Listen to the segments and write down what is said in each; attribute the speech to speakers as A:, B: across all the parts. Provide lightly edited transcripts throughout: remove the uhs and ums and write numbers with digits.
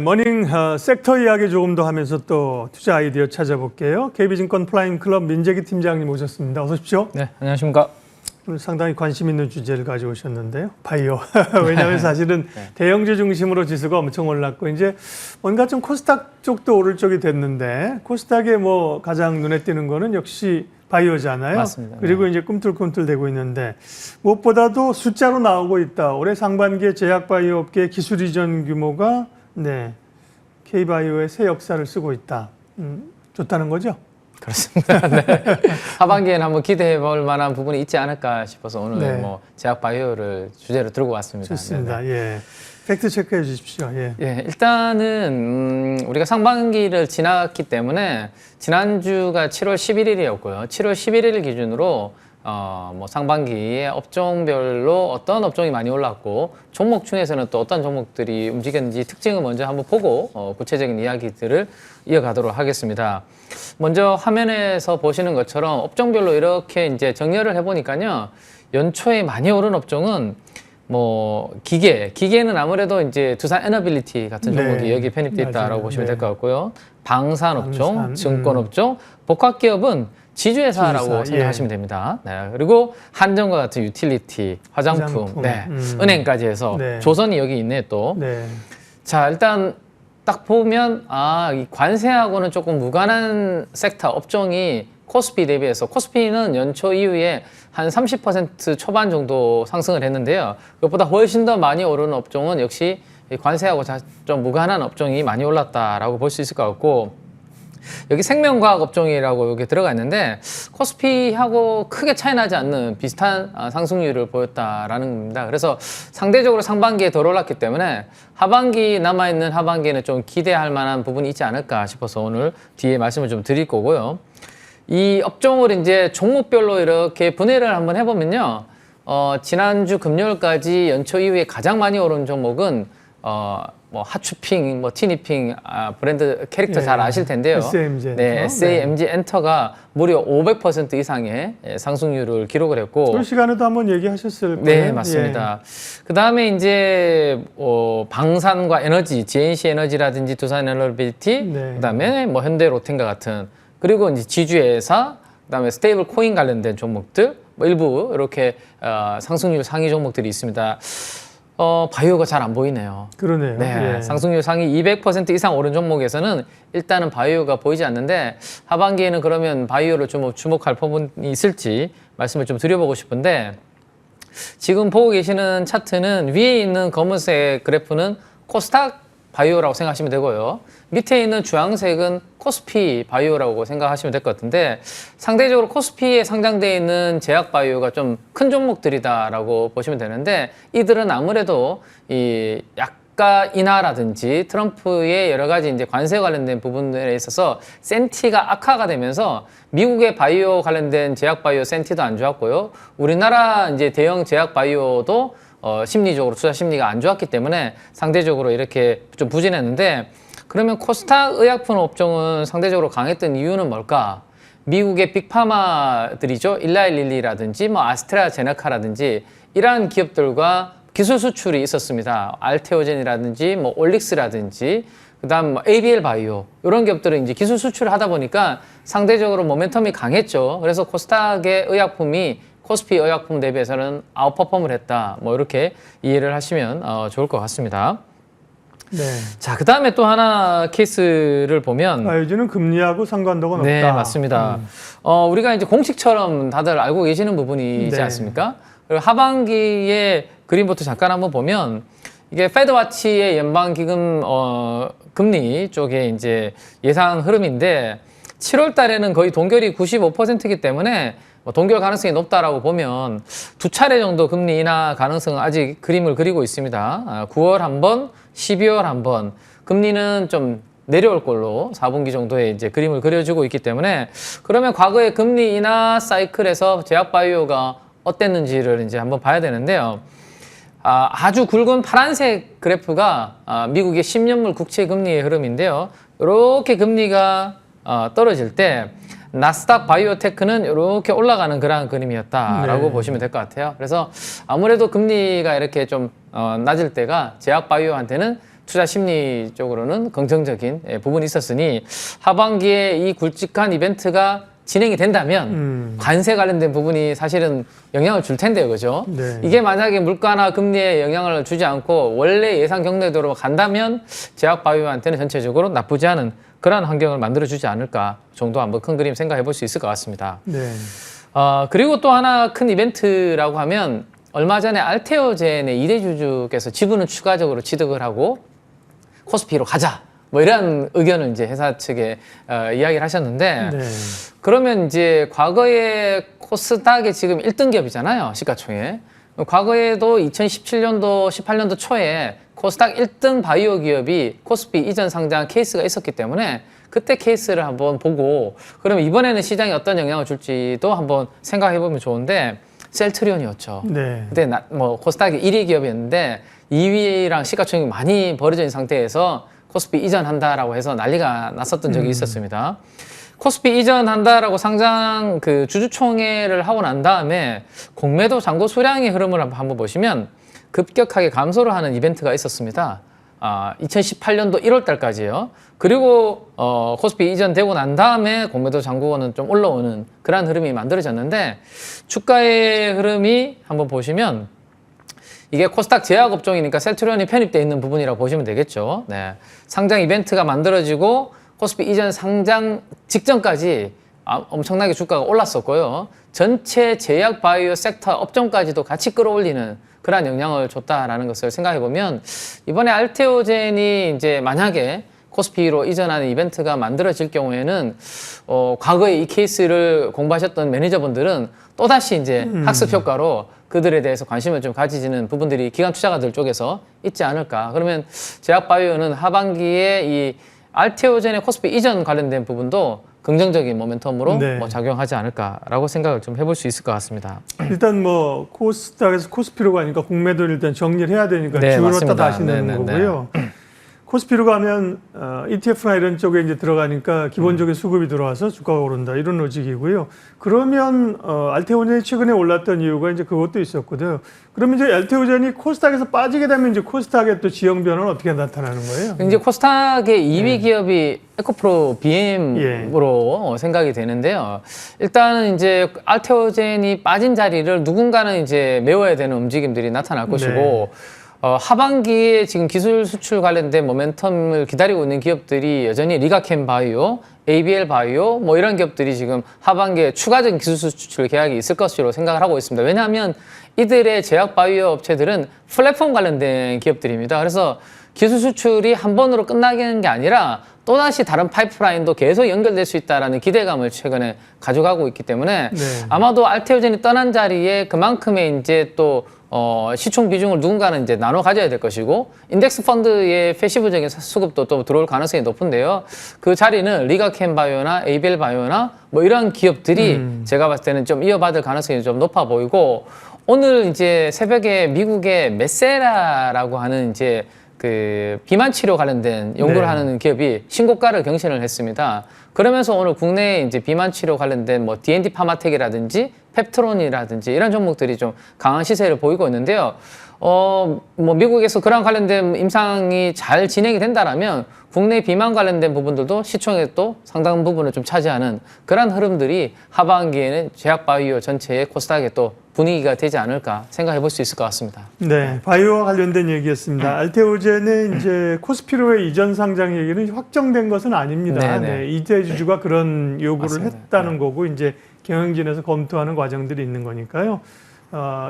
A: 머닝 섹터 이야기 조금 더 하면서 또 투자 아이디어 찾아볼게요. KB증권 프라임클럽 민재기 팀장님 오셨습니다. 어서 오십시오.
B: 네, 안녕하십니까.
A: 오늘 상당히 관심 있는 주제를 가져오셨는데요. 바이오. 왜냐하면 사실은 대형주 중심으로 지수가 엄청 올랐고 이제 뭔가 좀 코스닥 쪽도 오를 쪽이 됐는데 코스닥에 뭐 가장 눈에 띄는 거는 역시 바이오잖아요.
B: 맞습니다.
A: 그리고 이제 꿈틀꿈틀 되고 있는데 무엇보다도 숫자로 나오고 있다. 올해 상반기에 제약바이오 업계 기술 이전 규모가 K바이오의 새 역사를 쓰고 있다. 좋다는 거죠?
B: 그렇습니다. 네. 하반기에는 한번 기대해 볼 만한 부분이 있지 않을까 싶어서 오늘 뭐 제약바이오를 주제로 들고 왔습니다.
A: 좋습니다. 네네. 예. 팩트 체크해 주십시오. 예.
B: 일단은 우리가 상반기를 지났기 때문에 지난주가 7월 11일이었고요. 7월 11일 기준으로 뭐 상반기에 업종별로 어떤 업종이 많이 올랐고 종목 중에서는 또 어떤 종목들이 움직였는지 특징을 먼저 한번 보고 구체적인 이야기들을 이어가도록 하겠습니다. 먼저 화면에서 보시는 것처럼 업종별로 이렇게 이제 정렬을 해보니까요. 연초에 많이 오른 업종은 뭐 기계는 아무래도 이제 두산 에너빌리티 같은 종목이 여기에 편입돼 있다라고 보시면 될 것 같고요. 방산업종, 증권업종, 복합기업은 지주회사라고 생각하시면 됩니다. 네. 그리고 한전과 같은 유틸리티, 화장품, 은행까지 해서 조선이 여기 있네 또. 자, 일단 딱 보면 이 관세하고는 조금 무관한 섹터 업종이 코스피 대비해서 코스피는 연초 이후에 한 30% 초반 정도 상승을 했는데요. 그것보다 훨씬 더 많이 오르는 업종은 역시 관세하고 좀 무관한 업종이 많이 올랐다라고 볼 수 있을 것 같고 여기 생명과학 업종이라고 여기 들어가 있는데 코스피하고 크게 차이 나지 않는 비슷한 상승률을 보였다라는 겁니다. 그래서 상대적으로 상반기에 덜 올랐기 때문에 하반기 남아있는 하반기에는 좀 기대할 만한 부분이 있지 않을까 싶어서 오늘 뒤에 말씀을 좀 드릴 거고요. 이 업종을 이제 종목별로 이렇게 분해를 한번 해보면요. 지난주 금요일까지 연초 이후에 가장 많이 오른 종목은 뭐 하추핑, 뭐 티니핑 브랜드 캐릭터 잘 아실 텐데요.
A: SAMG 엔터.
B: SAMG 엔터가 무려 500% 이상의 상승률을 기록을 했고.
A: 그 시간에도 한번 얘기하셨을 거예요.
B: 네, 맞습니다. 그 다음에 이제 방산과 에너지, GNC 에너지라든지 두산 에너빌리티, 그 다음에 뭐 현대 로텐과 같은 그리고 이제 지주회사, 그다음에 스테이블 코인 관련된 종목들, 뭐 일부 이렇게 상승률 상위 종목들이 있습니다. 바이오가 잘 안 보이네요.
A: 그러네요.
B: 네, 상승률 상위 200% 이상 오른 종목에서는 일단은 바이오가 보이지 않는데 하반기에는 그러면 바이오를 좀 주목할 부분이 있을지 말씀을 좀 드려보고 싶은데 지금 보고 계시는 차트는 위에 있는 검은색 그래프는 코스닥 바이오라고 생각하시면 되고요. 밑에 있는 주황색은 코스피 바이오라고 생각하시면 될 것 같은데 상대적으로 코스피에 상장되어 있는 제약 바이오가 좀 큰 종목들이다라고 보시면 되는데 이들은 아무래도 이 약가 인하라든지 트럼프의 여러 가지 이제 관세 관련된 부분들에 있어서 센티가 악화가 되면서 미국의 바이오 관련된 제약 바이오 센티도 안 좋았고요. 우리나라 이제 대형 제약 바이오도 심리적으로 투자 심리가 안 좋았기 때문에 상대적으로 이렇게 좀 부진했는데 그러면 코스닥 의약품 업종은 상대적으로 강했던 이유는 뭘까? 미국의 빅파마들이죠. 일라일릴리라든지 뭐 아스트라제네카라든지 이러한 기업들과 기술 수출이 있었습니다. 알테오젠이라든지 뭐 올릭스라든지 그다음 뭐 ABL 바이오 이런 기업들은 이제 기술 수출을 하다 보니까 상대적으로 모멘텀이 강했죠. 그래서 코스닥의 의약품이 코스피 의약품 대비해서는 아웃퍼폼을 했다. 뭐 이렇게 이해를 하시면 좋을 것 같습니다. 자, 그 다음에 또 하나 케이스를 보면
A: 바이오주는 금리하고 상관도가 없다.
B: 네, 맞습니다. 우리가 이제 공식처럼 다들 알고 계시는 부분이 있지 않습니까? 그리고 하반기에 그림부터 잠깐 한번 보면 이게 페드와치의 연방기금 금리 쪽에 이제 예상 흐름인데 7월 달에는 거의 동결이 95%이기 때문에 동결 가능성이 높다라고 보면 두 차례 정도 금리 인하 가능성은 아직 그림을 그리고 있습니다. 9월 한 번, 12월 한 번. 금리는 좀 내려올 걸로 4분기 정도에 이제 그림을 그려주고 있기 때문에 그러면 과거의 금리 인하 사이클에서 제약바이오가 어땠는지를 이제 한번 봐야 되는데요. 아주 굵은 파란색 그래프가 미국의 10년물 국채 금리의 흐름인데요. 이렇게 금리가 떨어질 때 나스닥 바이오테크는 이렇게 올라가는 그러한 그림이었다라고 보시면 될 것 같아요. 그래서 아무래도 금리가 이렇게 좀 낮을 때가 제약 바이오한테는 투자 심리적으로는 긍정적인 부분이 있었으니 하반기에 이 굵직한 이벤트가 진행이 된다면 관세 관련된 부분이 사실은 영향을 줄 텐데요, 그죠?
A: 네.
B: 이게 만약에 물가나 금리에 영향을 주지 않고 원래 예상 경로대로 간다면 제약바이오한테는 전체적으로 나쁘지 않은 그러한 환경을 만들어주지 않을까 정도 한번 큰 그림 생각해 볼 수 있을 것 같습니다.
A: 네.
B: 그리고 또 하나 큰 이벤트라고 하면 얼마 전에 알테오젠의 2대 주주께서 지분을 추가적으로 취득을 하고 코스피로 가자. 뭐 이런 의견을 이제 회사 측에 이야기를 하셨는데
A: 네.
B: 그러면 이제 과거에 코스닥이 지금 1등 기업이잖아요. 시가총액. 과거에도 2017년도, 18년도 초에 코스닥 1등 바이오 기업이 코스피 이전 상장 케이스가 있었기 때문에 그때 케이스를 한번 보고 그러면 이번에는 시장에 어떤 영향을 줄지도 한번 생각해 보면 좋은데 셀트리온이었죠.
A: 네.
B: 그때 뭐 코스닥이 1위 기업이었는데 2위랑 시가총액이 많이 벌어져 있는 상태에서 코스피 이전한다라고 해서 난리가 났었던 적이 있었습니다. 코스피 이전한다라고 상장 그 주주총회를 하고 난 다음에 공매도 잔고 수량의 흐름을 한번 보시면 급격하게 감소를 하는 이벤트가 있었습니다. 2018년도 1월 달까지요. 그리고 코스피 이전되고 난 다음에 공매도 잔고는 좀 올라오는 그런 흐름이 만들어졌는데 주가의 흐름이 한번 보시면 이게 코스닥 제약업종이니까 셀트리온이 편입되어 있는 부분이라고 보시면 되겠죠. 네. 상장 이벤트가 만들어지고 코스피 이전 상장 직전까지 엄청나게 주가가 올랐었고요. 전체 제약 바이오 섹터 업종까지도 같이 끌어올리는 그러한 영향을 줬다라는 것을 생각해 보면 이번에 알테오젠이 이제 만약에 코스피로 이전하는 이벤트가 만들어질 경우에는 과거에 이 케이스를 공부하셨던 매니저분들은 또다시 이제 학습 효과로 그들에 대해서 관심을 좀 가지는 부분들이 기관 투자가들 쪽에서 있지 않을까. 그러면 제약바이오는 하반기에 이 알테오젠의 코스피 이전 관련된 부분도 긍정적인 모멘텀으로
A: 네.
B: 뭐 작용하지 않을까라고 생각을 좀 해볼 수 있을 것 같습니다.
A: 일단 뭐 코스닥에서 코스피로 가니까 공매도를 일단 정리를 해야 되니까
B: 네,
A: 지분을
B: 맞습니다.
A: 다시 넣는
B: 네, 네,
A: 거고요. 코스피로 가면 ETF나 이런 쪽에 이제 들어가니까 기본적인 수급이 들어와서 주가가 오른다 이런 로직이고요. 그러면 알테오젠이 최근에 올랐던 이유가 이제 그것도 있었거든요. 그러면 이제 알테오젠이 코스닥에서 빠지게 되면 이제 코스닥의 또 지형 변화는 어떻게 나타나는 거예요?
B: 이제 코스닥의 2위 기업이 에코프로 BM으로 생각이 되는데요. 일단은 이제 알테오젠이 빠진 자리를 누군가는 이제 메워야 되는 움직임들이 나타날 것이고 하반기에 지금 기술 수출 관련된 모멘텀을 기다리고 있는 기업들이 여전히 리가캠 바이오, ABL 바이오 뭐 이런 기업들이 지금 하반기에 추가적인 기술 수출 계약이 있을 것으로 생각을 하고 있습니다. 왜냐하면 이들의 제약 바이오 업체들은 플랫폼 관련된 기업들입니다. 그래서 기술 수출이 한 번으로 끝나는 게 아니라 또다시 다른 파이프라인도 계속 연결될 수 있다는 기대감을 최근에 가져가고 있기 때문에 아마도 알테오젠이 떠난 자리에 그만큼의 이제 또 시총 비중을 누군가는 이제 나눠 가져야 될 것이고 인덱스 펀드의 패시브적인 수급도 또 들어올 가능성이 높은데요. 그 자리는 리가캠 바이오나 ABL 바이오나 뭐 이런 기업들이 제가 봤을 때는 좀 이어받을 가능성이 좀 높아 보이고 오늘 이제 새벽에 미국의 메세라라고 하는 이제 그 비만 치료 관련된 연구를 하는 기업이 신고가를 경신을 했습니다. 그러면서 오늘 국내에 이제 비만 치료 관련된 뭐 D&D 파마텍이라든지 펩트론이라든지 이런 종목들이 좀 강한 시세를 보이고 있는데요. 뭐 미국에서 그런 관련된 임상이 잘 진행이 된다라면 국내 비만 관련된 부분들도 시총에 또 상당 부분을 좀 차지하는 그런 흐름들이 하반기에는 제약바이오 전체의 코스닥에 또 분위기가 되지 않을까 생각해 볼 수 있을 것 같습니다.
A: 네, 바이오와 관련된 얘기였습니다. 알테오젠의 이제 코스피로의 이전 상장 얘기는 확정된 것은 아닙니다. 네, 이재 주주가 그런 요구를
B: 맞습니다.
A: 했다는 거고 이제 경영진에서 검토하는 과정들이 있는 거니까요.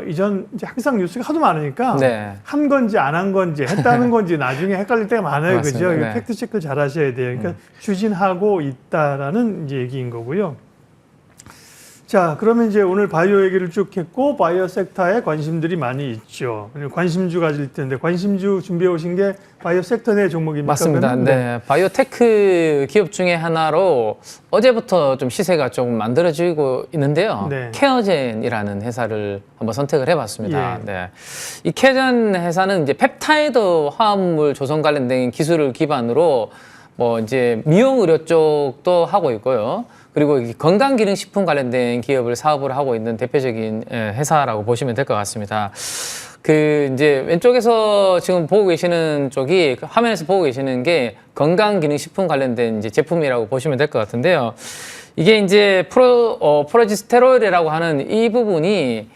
A: 이전 이제 항상 뉴스가 하도 많으니까 한 건지 안 한 건지 했다는 건지 나중에 헷갈릴 때가 많아요,
B: 맞습니다.
A: 그죠?
B: 네.
A: 팩트 체크를 잘 하셔야 돼요. 그러니까 추진하고 있다라는 이제 얘기인 거고요. 자, 그러면 이제 오늘 바이오 얘기를 쭉 했고 바이오 섹터에 관심들이 많이 있죠. 관심주 가질 텐데 관심주 준비해 오신 게 바이오 섹터 내 종목입니까?
B: 맞습니다. 네, 바이오테크 기업 중에 하나로 어제부터 좀 시세가 조금 만들어지고 있는데요. 케어젠이라는 회사를 한번 선택을 해봤습니다. 네, 이 케어젠 회사는 이제 펩타이드 화합물 조성 관련된 기술을 기반으로 뭐 이제 미용 의료 쪽도 하고 있고요. 그리고 건강기능식품 관련된 기업을 사업을 하고 있는 대표적인 회사라고 보시면 될 것 같습니다. 그 이제 왼쪽에서 지금 보고 계시는 쪽이 그 화면에서 보고 계시는 게 건강기능식품 관련된 이제 제품이라고 보시면 될 것 같은데요. 이게 이제 프로지스테롤이라고 하는 이 부분이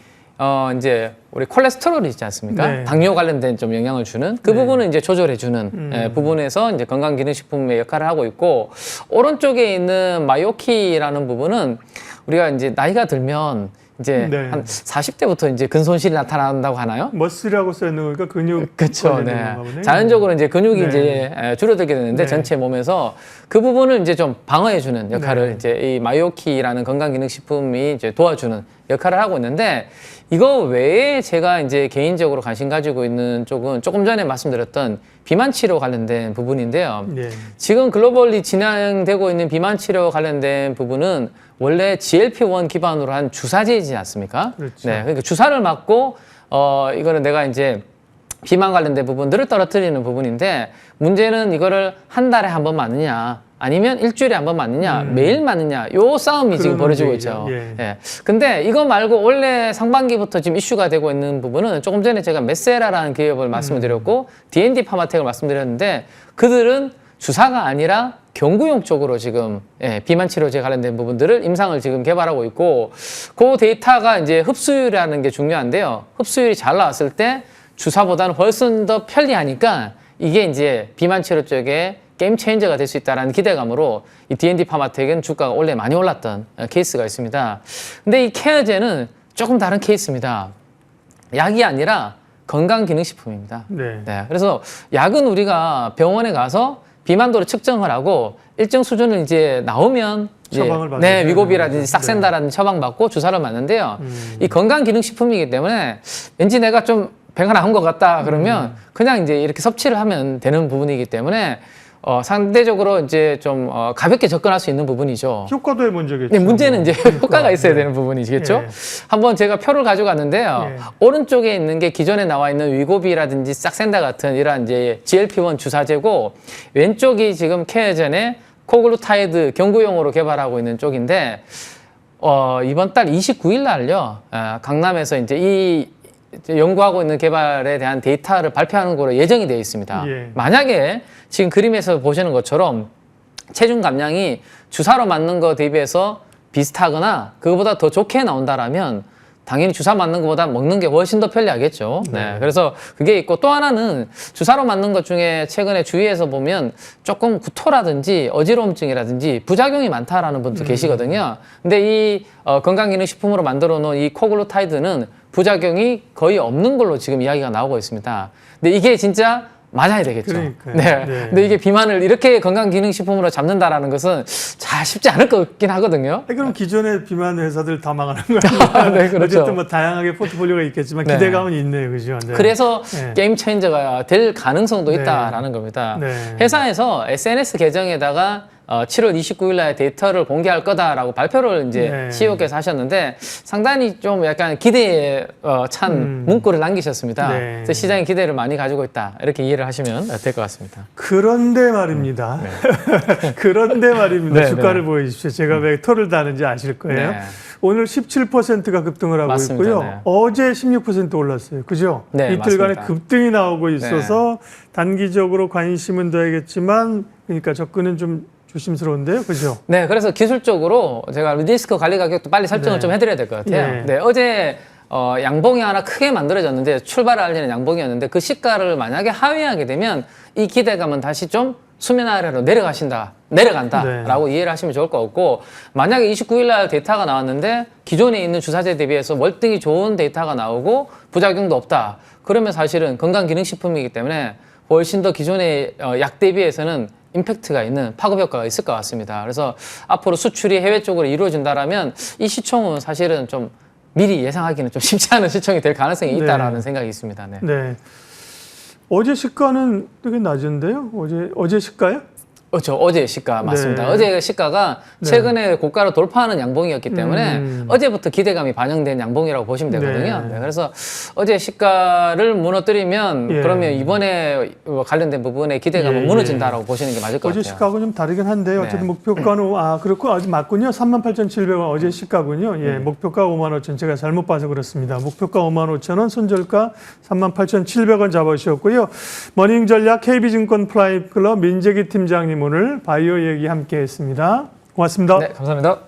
B: 이제 우리 콜레스테롤이 있지 않습니까?
A: 네.
B: 당뇨 관련된 좀 영향을 주는 그 부분을 이제 조절해주는 부분에서 이제 건강기능식품의 역할을 하고 있고, 오른쪽에 있는 마요키라는 부분은 우리가 이제 나이가 들면 이제
A: 네.
B: 한 40대부터 이제 근손실이 나타난다고 하나요?
A: 머슬이라고 써 있는 거니까 근육.
B: 그렇죠.
A: 관련된
B: 네.
A: 건가 보네요.
B: 자연적으로 이제 근육이
A: 네.
B: 이제 줄어들게 되는데
A: 네.
B: 전체 몸에서 그 부분을 이제 좀 방어해주는 역할을
A: 네.
B: 이제 이 마요키라는 건강기능식품이 이제 도와주는 역할을 하고 있는데, 이거 외에 제가 이제 개인적으로 관심 가지고 있는 쪽은 조금 전에 말씀드렸던 비만 치료 관련된 부분인데요.
A: 네.
B: 지금 글로벌리 진행되고 있는 비만 치료 관련된 부분은 원래 GLP-1 기반으로 한 주사제이지 않습니까?
A: 그렇죠.
B: 네, 그러니까 주사를 맞고 이거는 내가 이제 비만 관련된 부분들을 떨어뜨리는 부분인데, 문제는 이거를 한 달에 한 번 맞느냐 아니면 일주일에 한 번 맞느냐 매일 맞느냐, 요 싸움이 지금
A: 그런
B: 벌어지고
A: 문제이죠.
B: 있죠.
A: 예.
B: 예. 근데 이거 말고 원래 상반기부터 지금 이슈가 되고 있는 부분은 조금 전에 제가 메세라라는 기업을 말씀을 드렸고 D&D 파마텍을 말씀드렸는데, 그들은 주사가 아니라 경구용 쪽으로 지금 비만 치료제 관련된 부분들을 임상을 지금 개발하고 있고, 그 데이터가 이제 흡수율이라는 게 중요한데요. 흡수율이 잘 나왔을 때 주사보다는 훨씬 더 편리하니까 이게 이제 비만 치료 쪽에 게임 체인저가 될 수 있다는 기대감으로 이 D&D 파마텍은 주가가 원래 많이 올랐던 케이스가 있습니다. 근데 이 케어제는 조금 다른 케이스입니다. 약이 아니라 건강기능식품입니다.
A: 네.
B: 네, 그래서 약은 우리가 병원에 가서 비만도를 측정을 하고 일정 수준을 이제 나오면
A: 처방을 받는
B: 네,
A: 거죠.
B: 위고비라든지 싹센다라든지 처방받고 주사를 맞는데요. 이 건강기능식품이기 때문에 왠지 내가 좀 배가 나온 것 같다 그러면 그냥 이제 이렇게 섭취를 하면 되는 부분이기 때문에 상대적으로 이제 좀 가볍게 접근할 수 있는 부분이죠.
A: 효과도 해본 적이 있죠.
B: 네, 문제는 이제 효과가 있어야
A: 네.
B: 되는 부분이겠죠.
A: 예.
B: 한번 제가 표를 가져갔는데요.
A: 예.
B: 오른쪽에 있는 게 기존에 나와 있는 위고비라든지 싹센다 같은 이러한 이제 GLP-1 주사제고, 왼쪽이 지금 케어전의 코글루타이드 경구용으로 개발하고 있는 쪽인데, 이번 달 29일 날요, 강남에서 이제 연구하고 있는 개발에 대한 데이터를 발표하는 거로 예정이 되어 있습니다.
A: 예.
B: 만약에 지금 그림에서 보시는 것처럼 체중 감량이 주사로 맞는 거 대비해서 비슷하거나 그거보다 더 좋게 나온다라면 당연히 주사 맞는 것보다 먹는 게 훨씬 더 편리하겠죠. 네. 그래서 그게 있고, 또 하나는 주사로 맞는 것 중에 최근에 주위에서 보면 조금 구토라든지 어지러움증이라든지 부작용이 많다라는 분도 계시거든요. 근데 이 건강기능식품으로 만들어 놓은 이 코글루타이드는 부작용이 거의 없는 걸로 지금 이야기가 나오고 있습니다. 근데 이게 진짜 맞아야 되겠죠.
A: 그러니까요.
B: 네.
A: 네.
B: 근데 이게 비만을 이렇게 건강기능식품으로 잡는다라는 것은 잘 쉽지 않을 것 같긴 하거든요.
A: 그럼 기존의 비만 회사들 다 망하는 거예요.
B: 네, 그렇죠.
A: 어쨌든 뭐 다양하게 포트폴리오가 있겠지만
B: 네.
A: 기대감은 있네요, 그죠? 네.
B: 그래서
A: 네.
B: 게임 체인저가 될 가능성도
A: 네.
B: 있다라는 겁니다.
A: 네.
B: 회사에서 SNS 계정에다가 7월 29일 날 데이터를 공개할 거다라고 발표를 이제
A: 네.
B: CEO께서 하셨는데, 상당히 좀 약간 기대에 찬 문구를 남기셨습니다.
A: 네.
B: 그래서 시장이 기대를 많이 가지고 있다, 이렇게 이해를 하시면 될 것 같습니다.
A: 그런데 말입니다. 그런데 말입니다.
B: 네,
A: 주가를
B: 네.
A: 보여주십시오. 제가 왜 토를 다는지 아실 거예요.
B: 네.
A: 오늘 17%가 급등을 하고
B: 맞습니다.
A: 있고요.
B: 네.
A: 어제 16% 올랐어요. 그죠?
B: 네,
A: 이틀간의
B: 맞습니다.
A: 급등이 나오고 있어서 단기적으로 관심은 둬야겠지만, 그러니까 접근은 좀 조심스러운데요. 그죠?
B: 네, 그래서 기술적으로 제가 리스크 관리 가격도 빨리 설정을
A: 네.
B: 좀 해드려야 될 것 같아요.
A: 네.
B: 네, 어제 양봉이 하나 크게 만들어졌는데, 출발을 알리는 양봉이었는데, 그 시가를 만약에 하회하게 되면 이 기대감은 다시 좀 수면 아래로 내려간다라고 이해를 하시면 좋을 것 같고, 만약에 29일 날 데이터가 나왔는데 기존에 있는 주사제 대비해서 월등히 좋은 데이터가 나오고 부작용도 없다, 그러면 사실은 건강기능식품이기 때문에 훨씬 더 기존의 약 대비해서는 임팩트가 있는 파급 효과가 있을 것 같습니다. 그래서 앞으로 수출이 해외 쪽으로 이루어진다라면 이 시총은 사실은 좀 미리 예상하기는 좀 쉽지 않은 시총이 될 가능성이 있다라는 생각이 있습니다. 네.
A: 네. 어제 시가는 되게 낮은데요? 어제 시가요?
B: 그렇죠. 어제 시가 맞습니다.
A: 네.
B: 어제 시가가
A: 네.
B: 최근에 고가를 돌파하는 양봉이었기 때문에 어제부터 기대감이 반영된 양봉이라고 보시면 되거든요.
A: 네.
B: 네, 그래서 어제 시가를 무너뜨리면
A: 예.
B: 그러면 이번에 관련된 부분에 기대감은
A: 예,
B: 무너진다라고 보시는 게 맞을 것
A: 어제
B: 같아요.
A: 시가하고 좀 다르긴 한데 어쨌든
B: 네.
A: 목표가는 그렇고 아직 맞군요. 38,700원 어제 시가군요. 예, 목표가 55,000원 제가 잘못 봐서 그렇습니다. 목표가 55,000원, 손절가 38,700원 잡으셨고요. 머닝 전략 KB증권 프라임 클럽 민재기 팀장님 오늘 바이오 얘기 함께했습니다. 고맙습니다.
B: 네, 감사합니다.